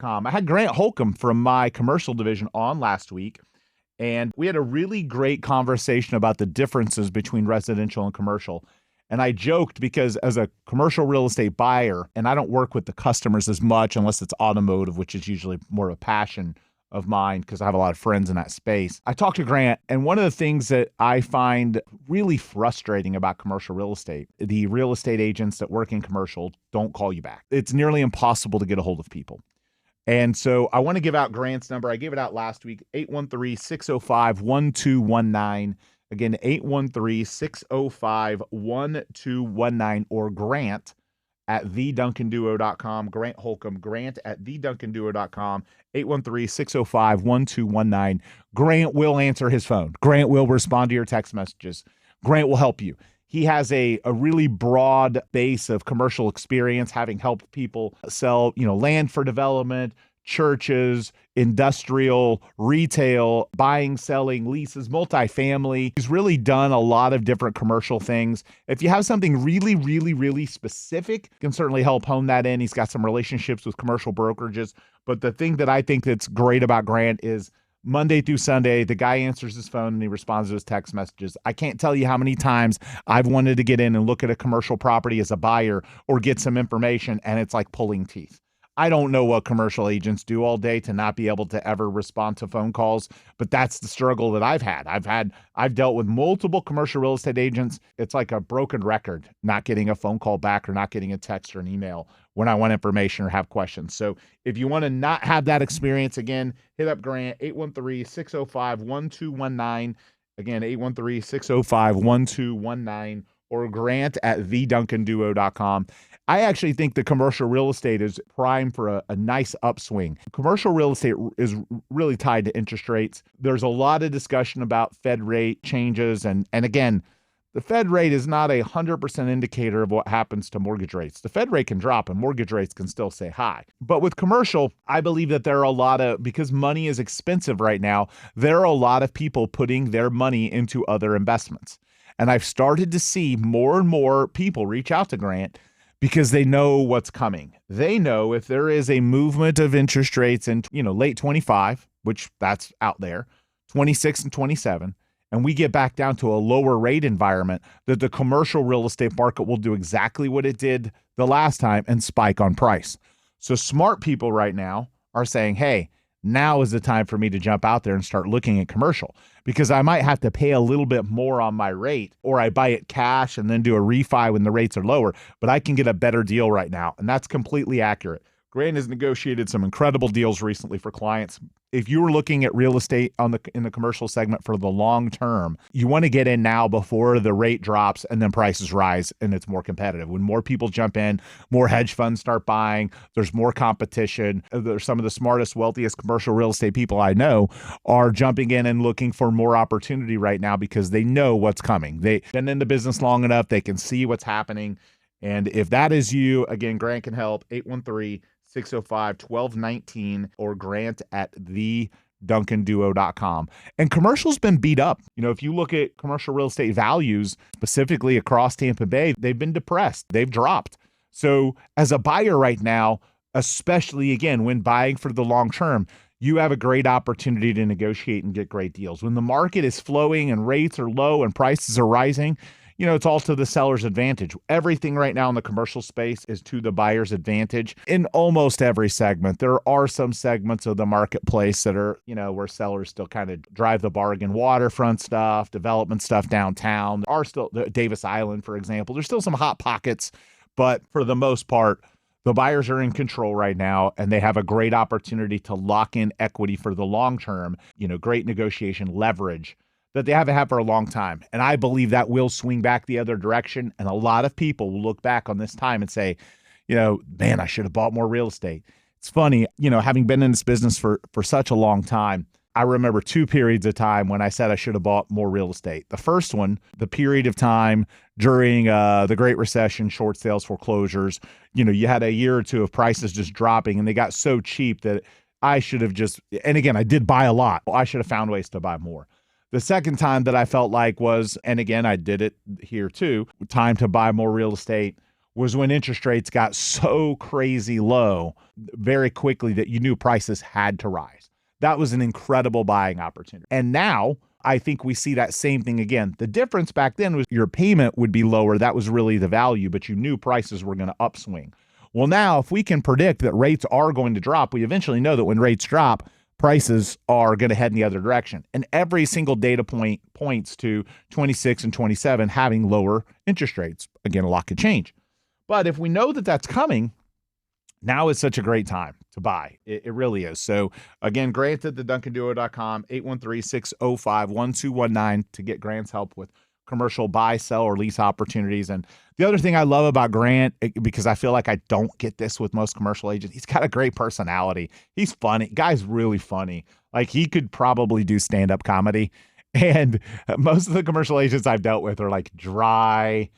I had Grant Holcomb from my commercial division on last week, and we had a really great conversation about the differences between residential and commercial. And I joked because as a commercial real estate buyer, and I don't work with the customers as much unless it's automotive, which is usually more of a passion of mine because I have a lot of friends in that space. I talked to Grant, and one of the things that I find really frustrating about commercial real estate, the real estate agents that work in commercial don't call you back. It's nearly impossible to get a hold of people. And so I want to give out Grant's number. I gave it out last week, 813-605-1219. Again, 813-605-1219, or Grant at theduncanduo.com. Grant Holcomb, Grant at theduncanduo.com, 813-605-1219. Grant will answer his phone. Grant will respond to your text messages. Grant will help you. He has a really broad base of commercial experience, having helped people sell, land for development, churches, industrial, retail, buying, selling, leases, multifamily. He's really done a lot of different commercial things. If you have something really, really, really specific, you can certainly help hone that in. He's got some relationships with commercial brokerages. But the thing that I think that's great about Grant is Monday through Sunday, the guy answers his phone and he responds to his text messages. I can't tell you how many times I've wanted to get in and look at a commercial property as a buyer or get some information, and it's like pulling teeth. I don't know what commercial agents do all day to not be able to ever respond to phone calls, but that's the struggle that I've had. I've dealt with multiple commercial real estate agents. It's like a broken record, not getting a phone call back or not getting a text or an email when I want information or have questions. So if you want to not have that experience again, hit up Grant, 813-605-1219. Again, 813-605-1219, or Grant at theduncanduo.com. I actually think the commercial real estate is primed for a nice upswing. Commercial real estate is really tied to interest rates. There's a lot of discussion about Fed rate changes. And again, the Fed rate is not 100% indicator of what happens to mortgage rates. The Fed rate can drop and mortgage rates can still stay high. But with commercial, I believe that there are because money is expensive right now, there are a lot of people putting their money into other investments. And I've started to see more and more people reach out to Grant because they know what's coming. They know if there is a movement of interest rates in, late 25, which that's out there, 26 and 27, and we get back down to a lower rate environment, that the commercial real estate market will do exactly what it did the last time and spike on price. So smart people right now are saying, hey, now is the time for me to jump out there and start looking at commercial, because I might have to pay a little bit more on my rate, or I buy it cash and then do a refi when the rates are lower, but I can get a better deal right now. And that's completely accurate. Grant has negotiated some incredible deals recently for clients. If you were looking at real estate in the commercial segment for the long term, you want to get in now before the rate drops and then prices rise and it's more competitive. When more people jump in, more hedge funds start buying, there's more competition. There's some of the smartest, wealthiest commercial real estate people I know are jumping in and looking for more opportunity right now because they know what's coming. They've been in the business long enough, they can see what's happening. And if that is you, again, Grant can help, 813-605-1219, or Grant at theduncanduo.com. And commercial's been beat up. If you look at commercial real estate values, specifically across Tampa Bay, they've been depressed. They've dropped. So as a buyer right now, especially again, when buying for the long term, you have a great opportunity to negotiate and get great deals. When the market is flowing and rates are low and prices are rising, it's all to the seller's advantage. Everything right now in the commercial space is to the buyer's advantage in almost every segment. There are some segments of the marketplace that are, where sellers still kind of drive the bargain. Waterfront stuff, development stuff downtown. There are still Davis Island, for example. There's still some hot pockets, but for the most part, the buyers are in control right now, and they have a great opportunity to lock in equity for the long term, great negotiation leverage that they haven't had for a long time. And I believe that will swing back the other direction. And a lot of people will look back on this time and say, man, I should have bought more real estate. It's funny, having been in this business for such a long time, I remember two periods of time when I said I should have bought more real estate. The first one, the period of time during the Great Recession, short sales, foreclosures, you had a year or two of prices just dropping and they got so cheap that I should have and again, I did buy a lot. I should have found ways to buy more. The second time that I felt like was, and again, I did it here too, time to buy more real estate was when interest rates got so crazy low very quickly that you knew prices had to rise. That was an incredible buying opportunity. And now I think we see that same thing again. The difference back then was your payment would be lower. That was really the value, but you knew prices were going to upswing. Well, now if we can predict that rates are going to drop, we eventually know that when rates drop, prices are going to head in the other direction. And every single data point points to 26 and 27 having lower interest rates. Again, a lot could change. But if we know that that's coming, now is such a great time to buy. It really is. So again, Grant at theduncanduo.com, 813-605-1219 to get Grant's help with commercial buy, sell, or lease opportunities. And the other thing I love about Grant, because I feel like I don't get this with most commercial agents, he's got a great personality. He's funny. Guy's really funny. Like, he could probably do stand-up comedy. And most of the commercial agents I've dealt with are like dry,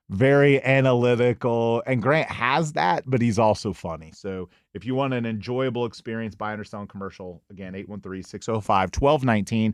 very analytical, and Grant has that, but he's also funny. So if you want an enjoyable experience buying or selling commercial, again, 813-605-1219.